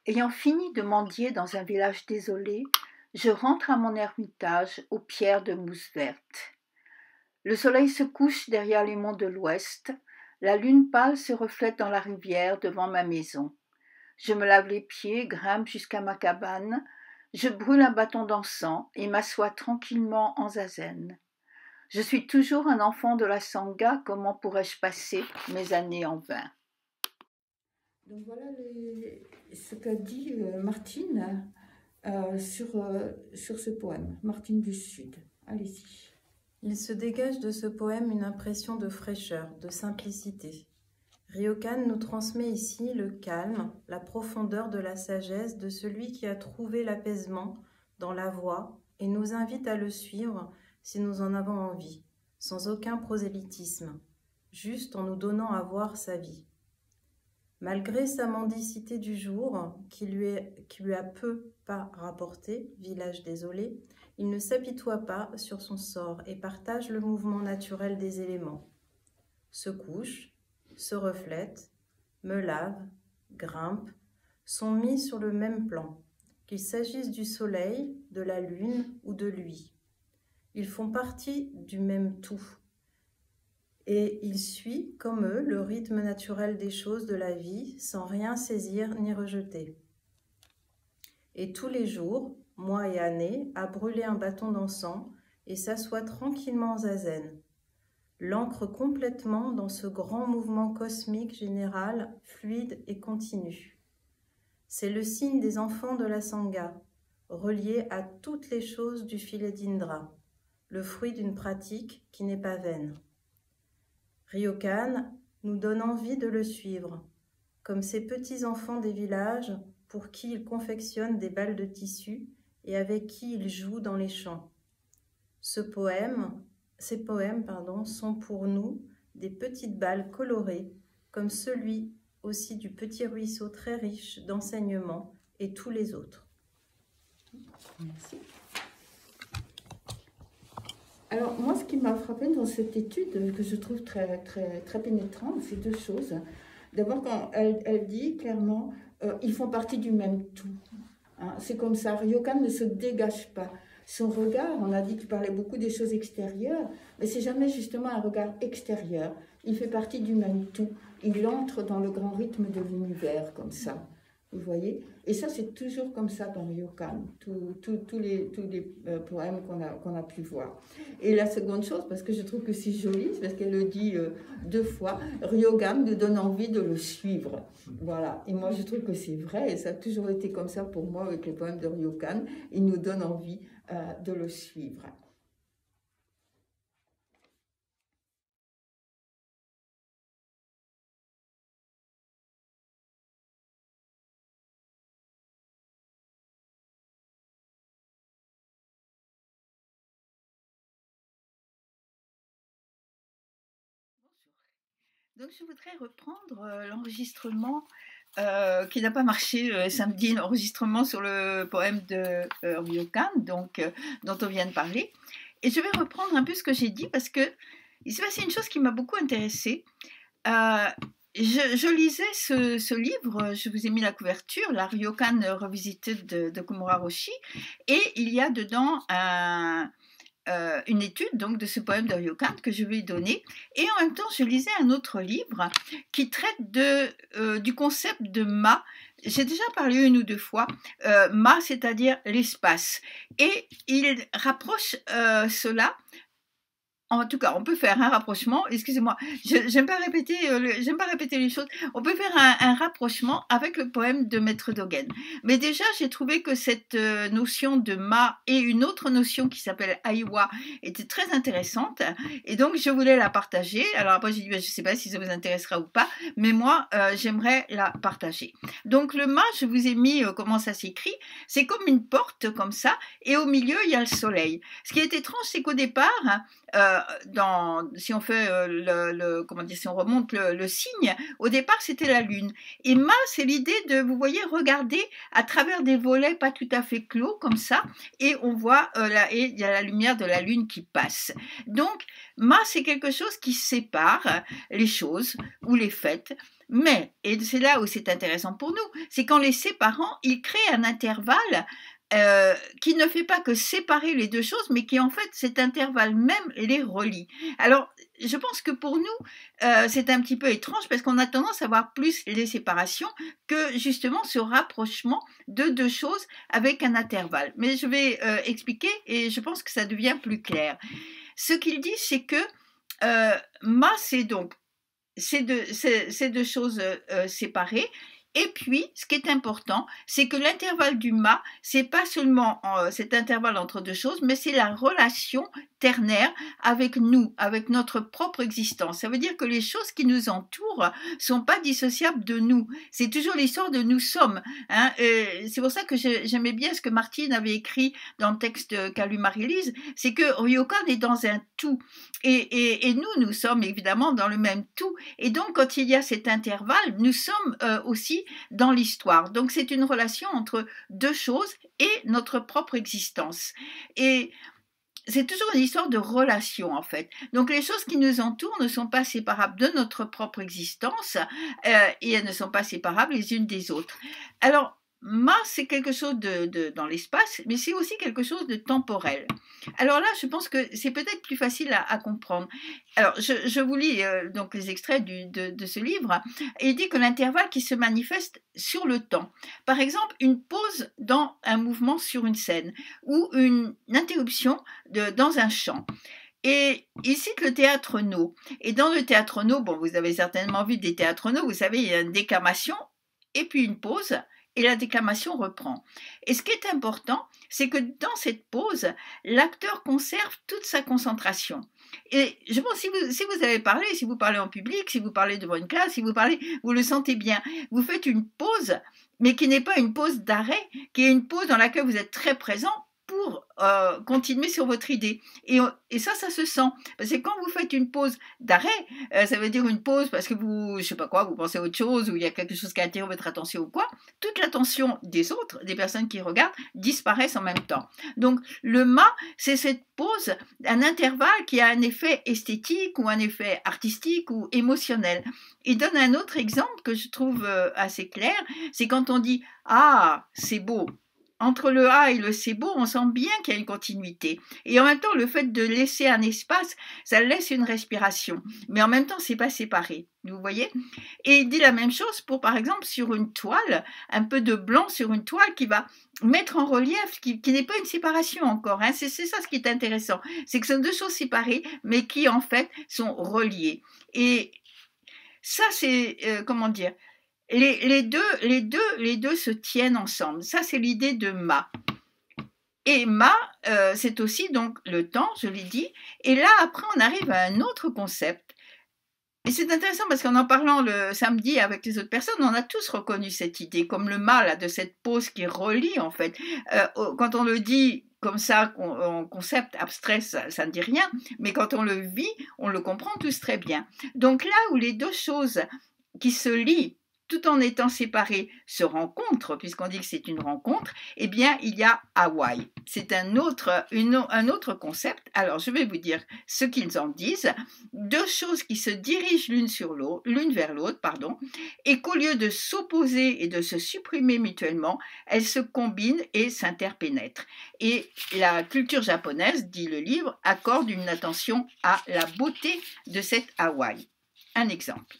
Ayant fini de mendier dans un village désolé, je rentre à mon ermitage aux pierres de mousse verte. Le soleil se couche derrière les monts de l'ouest, la lune pâle se reflète dans la rivière devant ma maison. Je me lave les pieds, grimpe jusqu'à ma cabane, je brûle un bâton d'encens et m'assois tranquillement en zazen. Je suis toujours un enfant de la Sangha, comment pourrais-je passer mes années en vain? Donc voilà ce qu'a dit Martine sur ce poème, Martine du Sud. Allez-y. Il se dégage de ce poème une impression de fraîcheur, de simplicité. Ryokan nous transmet ici le calme, la profondeur de la sagesse de celui qui a trouvé l'apaisement dans la voie et nous invite à le suivre si nous en avons envie, sans aucun prosélytisme, juste en nous donnant à voir sa vie. Malgré sa mendicité du jour, qui lui a peu pas rapporté, village désolé, il ne s'apitoie pas sur son sort et partage le mouvement naturel des éléments. Se couche, se reflète, me lave, grimpe, sont mis sur le même plan, qu'il s'agisse du soleil, de la lune ou de lui. Ils font partie du même tout. Et il suit, comme eux, le rythme naturel des choses de la vie, sans rien saisir ni rejeter. Et tous les jours, mois et années, à brûler un bâton d'encens et s'assoit tranquillement en zazen, l'ancre complètement dans ce grand mouvement cosmique général, fluide et continu. C'est le signe des enfants de la Sangha, relié à toutes les choses du filet d'Indra, le fruit d'une pratique qui n'est pas vaine. Ryokan nous donne envie de le suivre, comme ces petits enfants des villages pour qui il confectionne des balles de tissu et avec qui il joue dans les champs. Ces poèmes, sont pour nous des petites balles colorées, comme celui aussi du petit ruisseau très riche d'enseignements et tous les autres. Merci. Alors, moi, ce qui m'a frappé dans cette étude, que je trouve très, très, très pénétrante, c'est deux choses. D'abord, quand elle dit clairement, ils font partie du même tout. Hein, c'est comme ça, Ryokan ne se dégage pas. Son regard, on a dit qu'il parlait beaucoup des choses extérieures, mais c'est jamais justement un regard extérieur. Il fait partie du même tout. Il entre dans le grand rythme de l'univers, comme ça. Vous voyez? Et ça, c'est toujours comme ça dans Ryokan, tous les poèmes qu'on a pu voir. Et la seconde chose, parce que je trouve que c'est joli, c'est parce qu'elle le dit deux fois, Ryokan nous donne envie de le suivre. Voilà. Et moi, je trouve que c'est vrai, et ça a toujours été comme ça pour moi avec les poèmes de Ryokan. Il nous donne envie de le suivre. Donc, je voudrais reprendre l'enregistrement qui n'a pas marché samedi, l'enregistrement sur le poème de Ryokan, dont on vient de parler. Et je vais reprendre un peu ce que j'ai dit parce que il s'est passé une chose qui m'a beaucoup intéressée. Je lisais ce livre, je vous ai mis la couverture, la Ryokan Revisited de Komura Roshi, et il y a dedans une étude donc de ce poème de Ryokan que je vais donner, et en même temps je lisais un autre livre qui traite du concept de Ma. J'ai déjà parlé une ou deux fois, Ma, c'est-à-dire l'espace, et il rapproche cela. En tout cas, on peut faire un rapprochement, excusez-moi, j'aime pas répéter les choses, on peut faire un rapprochement avec le poème de Maître Dogen. Mais déjà, j'ai trouvé que cette notion de Ma et une autre notion qui s'appelle Aiwa était très intéressante, et donc je voulais la partager. Alors après, j'ai dit, je sais pas si ça vous intéressera ou pas, mais moi, j'aimerais la partager. Donc le Ma, je vous ai mis comment ça s'écrit, c'est comme une porte comme ça, et au milieu, il y a le soleil. Ce qui est étrange, c'est qu'au départ, si on fait comment dire, si on remonte le signe, au départ c'était la lune. Et Ma, c'est l'idée de, vous voyez, regarder à travers des volets pas tout à fait clos comme ça, et on voit et il y a la lumière de la lune qui passe. Donc Ma, c'est quelque chose qui sépare les choses ou les faits. Mais, et c'est là où c'est intéressant pour nous, c'est qu'en les séparant, il crée un intervalle qui ne fait pas que séparer les deux choses, mais qui en fait, cet intervalle même les relie. Alors, je pense que pour nous, c'est un petit peu étrange parce qu'on a tendance à voir plus les séparations que justement ce rapprochement de deux choses avec un intervalle. Mais je vais expliquer et je pense que ça devient plus clair. Ce qu'il dit, c'est que Ma, c'est donc ces deux choses séparées. Et puis, ce qui est important, c'est que l'intervalle du Ma, c'est pas seulement cet intervalle entre deux choses, mais c'est la relation ternaire avec nous, avec notre propre existence. Ça veut dire que les choses qui nous entourent sont pas dissociables de nous. C'est toujours l'histoire de nous sommes. Hein. C'est pour ça que j'aimais bien ce que Martine avait écrit dans le texte qu'a lu Marie-Lise, c'est que Ryokan est dans un tout. Et nous sommes évidemment dans le même tout. Et donc, quand il y a cet intervalle, nous sommes aussi dans l'histoire. Donc, c'est une relation entre deux choses et notre propre existence. Et c'est toujours une histoire de relation, en fait. Donc, les choses qui nous entourent ne sont pas séparables de notre propre existence et elles ne sont pas séparables les unes des autres. Alors, Ma, c'est quelque chose dans l'espace, mais c'est aussi quelque chose de temporel. Alors là, je pense que c'est peut-être plus facile à comprendre. Alors, je vous lis donc les extraits de ce livre. Il dit que l'intervalle qui se manifeste sur le temps. Par exemple, une pause dans un mouvement sur une scène ou une interruption dans un chant. Et il cite le théâtre No. Et dans le théâtre No, bon, vous avez certainement vu des théâtres No, vous savez, il y a une déclamation et puis une pause. Et la déclamation reprend. Et ce qui est important, c'est que dans cette pause, l'acteur conserve toute sa concentration. Et je pense, si vous avez parlé, si vous parlez en public, si vous parlez devant une classe, si vous parlez, vous le sentez bien. Vous faites une pause, mais qui n'est pas une pause d'arrêt, qui est une pause dans laquelle vous êtes très présent pour continuer sur votre idée. Et ça se sent. Parce que quand vous faites une pause d'arrêt, ça veut dire une pause parce que vous, je sais pas quoi, vous pensez à autre chose ou il y a quelque chose qui attire votre attention ou quoi, toute l'attention des autres, des personnes qui regardent, disparaissent en même temps. Donc, le Ma, c'est cette pause, un intervalle qui a un effet esthétique ou un effet artistique ou émotionnel. Il donne un autre exemple que je trouve assez clair, c'est quand on dit « Ah, c'est beau ». Entre le A et le c'est beau, on sent bien qu'il y a une continuité. Et en même temps, le fait de laisser un espace, ça laisse une respiration. Mais en même temps, c'est pas séparé. Vous voyez? Et il dit la même chose pour, par exemple, sur une toile, un peu de blanc sur une toile qui va mettre en relief, qui n'est pas une séparation encore. Hein. C'est ça ce qui est intéressant. C'est que ce sont deux choses séparées, mais qui, en fait, sont reliées. Et ça, c'est, comment dire, les deux se tiennent ensemble. Ça, c'est l'idée de Ma. Et Ma, c'est aussi donc le temps, je l'ai dit. Et là, après, on arrive à un autre concept. Et c'est intéressant parce qu'en parlant le samedi avec les autres personnes, on a tous reconnu cette idée, comme le Ma, là, de cette pause qui relie, en fait. Quand on le dit comme ça, en concept abstrait, ça ne dit rien. Mais quand on le vit, on le comprend tous très bien. Donc là où les deux choses qui se lient, tout en étant séparés, se rencontrent, puisqu'on dit que c'est une rencontre, eh bien, il y a Hawaï. C'est un autre concept. Alors, je vais vous dire ce qu'ils en disent. Deux choses qui se dirigent l'une vers l'autre, et qu'au lieu de s'opposer et de se supprimer mutuellement, elles se combinent et s'interpénètrent. Et la culture japonaise, dit le livre, accorde une attention à la beauté de cette Hawaï. Un exemple.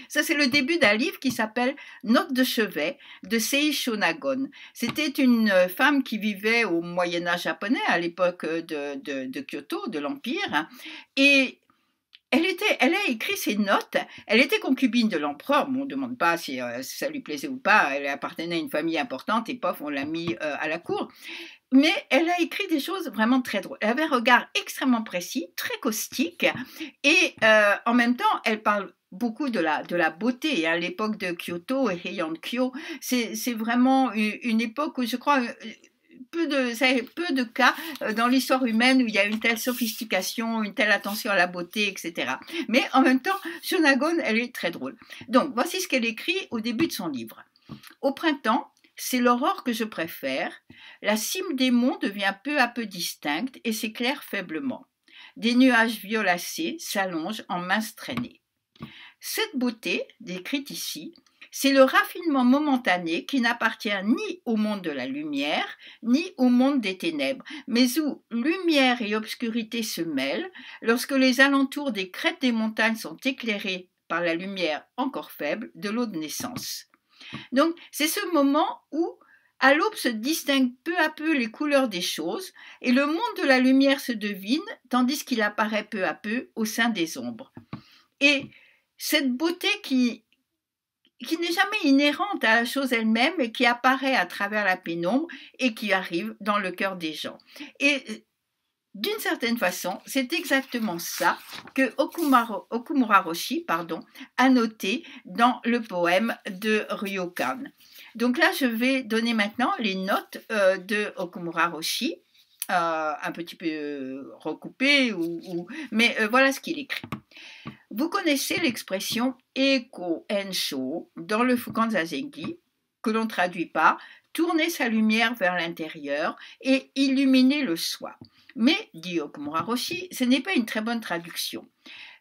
Ça, c'est le début d'un livre qui s'appelle Notes de chevet de Sei Shonagon. C'était une femme qui vivait au Moyen-Âge japonais, à l'époque de Kyoto, de l'Empire, et elle a écrit ses notes. Elle était concubine de l'empereur. Bon, on ne demande pas si ça lui plaisait ou pas. Elle appartenait à une famille importante et pof, on l'a mis à la cour. Mais elle a écrit des choses vraiment très drôles. Elle avait un regard extrêmement précis, très caustique, et en même temps, elle parle beaucoup de la beauté. À l'époque de Kyoto et Heian-kyo, c'est vraiment une époque où je crois peu de cas dans l'histoire humaine où il y a une telle sophistication, une telle attention à la beauté, etc. Mais en même temps, Shonagon, elle est très drôle. Donc, voici ce qu'elle écrit au début de son livre. Au printemps, c'est l'aurore que je préfère. La cime des monts devient peu à peu distincte et s'éclaire faiblement. Des nuages violacés s'allongent en minces traînées. Cette beauté, décrite ici, c'est le raffinement momentané qui n'appartient ni au monde de la lumière, ni au monde des ténèbres, mais où lumière et obscurité se mêlent lorsque les alentours des crêtes des montagnes sont éclairés par la lumière encore faible de l'eau de naissance. Donc, c'est ce moment où, à l'aube, se distinguent peu à peu les couleurs des choses et le monde de la lumière se devine, tandis qu'il apparaît peu à peu au sein des ombres. Et cette beauté qui n'est jamais inhérente à la chose elle-même et qui apparaît à travers la pénombre et qui arrive dans le cœur des gens. Et d'une certaine façon, c'est exactement ça que Okumura Roshi a noté dans le poème de Ryokan. Donc là, je vais donner maintenant les notes de Okumura Roshi, un petit peu recoupées, mais voilà ce qu'il écrit. Vous connaissez l'expression Eko Ensho dans le Fukan Zazengi, que l'on traduit par tourner sa lumière vers l'intérieur et illuminer le soi. Mais, dit Okumura Roshi, ce n'est pas une très bonne traduction,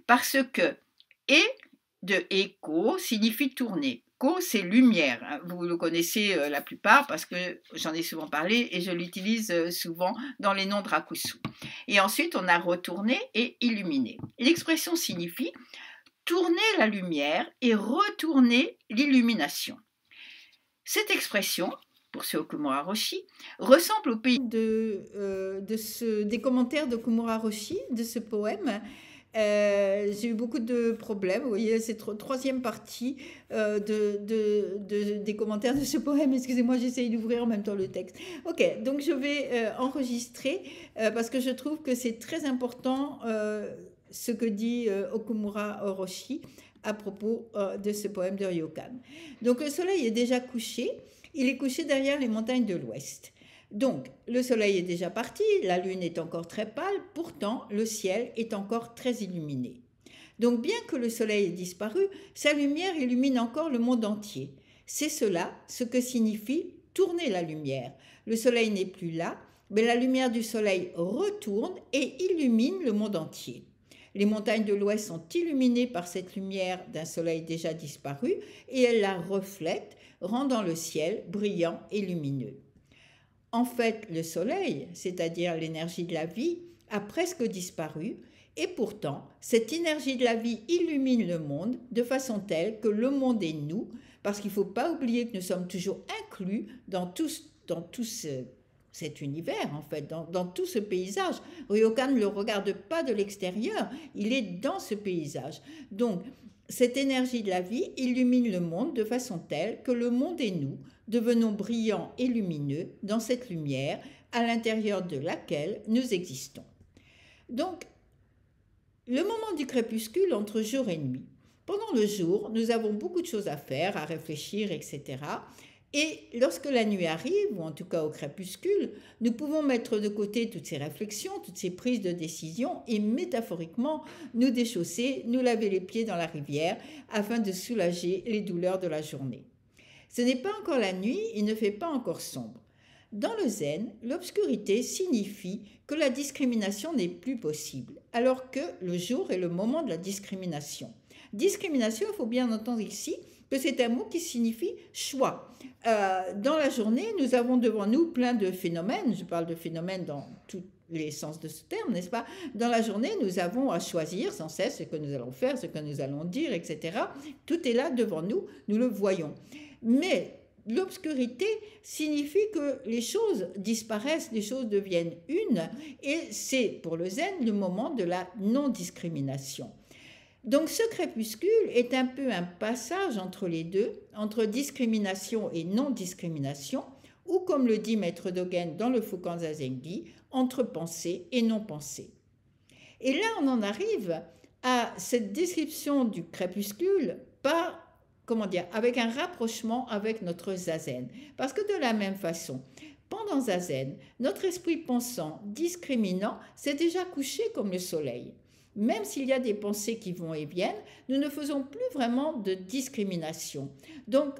parce que E de Eko signifie tourner. Ko, c'est lumière. Vous le connaissez la plupart parce que j'en ai souvent parlé et je l'utilise souvent dans les noms de rakusu. Et ensuite, on a retourné et illuminé. L'expression signifie tourner la lumière et retourner l'illumination. Cette expression, pour ce Okumura Roshi, ressemble au pays des commentaires d'Okumura Roshi, de ce poème. J'ai eu beaucoup de problèmes. Vous voyez, c'est troisième partie des commentaires de ce poème. Excusez-moi, j'essaye d'ouvrir en même temps le texte. Ok, donc je vais enregistrer parce que je trouve que c'est très important ce que dit Okumura Roshi à propos de ce poème de Ryokan. Donc le soleil est déjà couché. Il est couché derrière les montagnes de l'ouest. Donc, le soleil est déjà parti, la lune est encore très pâle, pourtant le ciel est encore très illuminé. Donc, bien que le soleil ait disparu, sa lumière illumine encore le monde entier. C'est cela ce que signifie tourner la lumière. Le soleil n'est plus là, mais la lumière du soleil retourne et illumine le monde entier. Les montagnes de l'ouest sont illuminées par cette lumière d'un soleil déjà disparu et elles la reflètent, rendant le ciel brillant et lumineux. En fait, le soleil, c'est-à-dire l'énergie de la vie, a presque disparu et pourtant, cette énergie de la vie illumine le monde de façon telle que le monde est nous, parce qu'il ne faut pas oublier que nous sommes toujours inclus dans tout cet univers, en fait, dans tout ce paysage. Ryokan ne le regarde pas de l'extérieur, il est dans ce paysage. Donc, cette énergie de la vie illumine le monde de façon telle que le monde et nous devenons brillants et lumineux dans cette lumière à l'intérieur de laquelle nous existons. Donc, le moment du crépuscule entre jour et nuit. Pendant le jour, nous avons beaucoup de choses à faire, à réfléchir, etc. Et lorsque la nuit arrive, ou en tout cas au crépuscule, nous pouvons mettre de côté toutes ces réflexions, toutes ces prises de décision et métaphoriquement nous déchausser, nous laver les pieds dans la rivière afin de soulager les douleurs de la journée. Ce n'est pas encore la nuit, il ne fait pas encore sombre. Dans le zen, l'obscurité signifie que la discrimination n'est plus possible, alors que le jour est le moment de la discrimination. Discrimination, il faut bien entendre ici que c'est un mot qui signifie choix. Dans la journée, nous avons devant nous plein de phénomènes, je parle de phénomènes dans tous les sens de ce terme, n'est-ce pas? Dans la journée, nous avons à choisir sans cesse ce que nous allons faire, ce que nous allons dire, etc. Tout est là devant nous, nous le voyons. Mais l'obscurité signifie que les choses disparaissent, les choses deviennent une, et c'est pour le zen le moment de la non-discrimination. Donc ce crépuscule est un peu un passage entre les deux, entre discrimination et non-discrimination, ou comme le dit Maître Dogen dans le Fukan Zazengi, entre pensée et non-pensée. Et là on en arrive à cette description du crépuscule avec un rapprochement avec notre zazen. Parce que de la même façon, Pendant Zazen, notre esprit pensant, discriminant, s'est déjà couché comme le soleil. Même s'il y a des pensées qui vont et viennent, nous ne faisons plus vraiment de discrimination. Donc,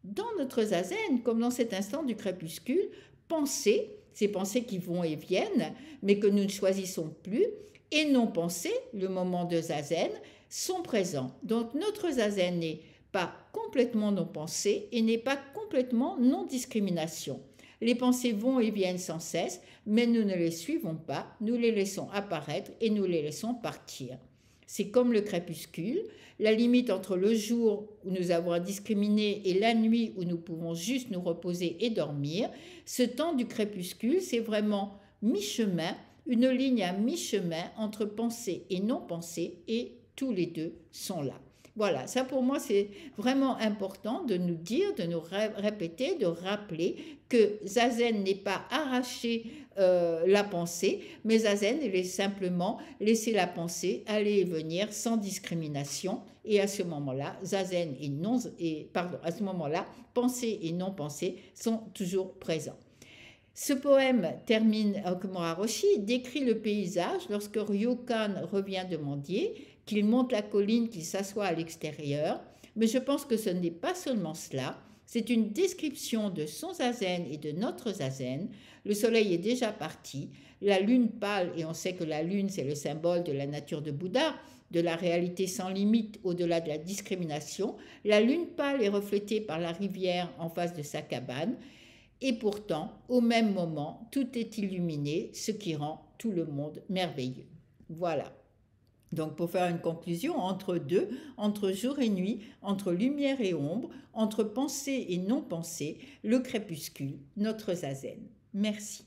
dans notre Zazen, comme dans cet instant du crépuscule, penser, ces pensées qui vont et viennent, mais que nous ne choisissons plus, et non pensées, le moment de Zazen, sont présents. Donc notre Zazen n'est pas complètement non pensée et n'est pas complètement non discrimination. Les pensées vont et viennent sans cesse, mais nous ne les suivons pas, nous les laissons apparaître et nous les laissons partir. C'est comme le crépuscule, la limite entre le jour où nous avons à discriminer et la nuit où nous pouvons juste nous reposer et dormir. Ce temps du crépuscule, c'est vraiment mi-chemin, une ligne à mi-chemin entre pensée et non-pensée, et tous les deux sont là. Voilà, ça pour moi c'est vraiment important de nous dire, de nous répéter, de rappeler que Zazen n'est pas arracher la pensée, mais Zazen est simplement laisser la pensée aller et venir sans discrimination. Et à ce moment-là, Zazen à ce moment-là, pensée et non-pensée sont toujours présents. Ce poème termine, Okumura Roshi décrit le paysage lorsque Ryokan revient de mendier, qu'il monte la colline, qu'il s'assoit à l'extérieur. Mais je pense que ce n'est pas seulement cela, c'est une description de son zazen et de notre zazen. Le soleil est déjà parti, la lune pâle, et on sait que la lune c'est le symbole de la nature de Bouddha, de la réalité sans limite au-delà de la discrimination. La lune pâle est reflétée par la rivière en face de sa cabane. Et pourtant, au même moment, tout est illuminé, ce qui rend tout le monde merveilleux. Voilà. Donc pour faire une conclusion, entre deux, entre jour et nuit, entre lumière et ombre, entre pensée et non-pensée, le crépuscule, notre zazen. Merci.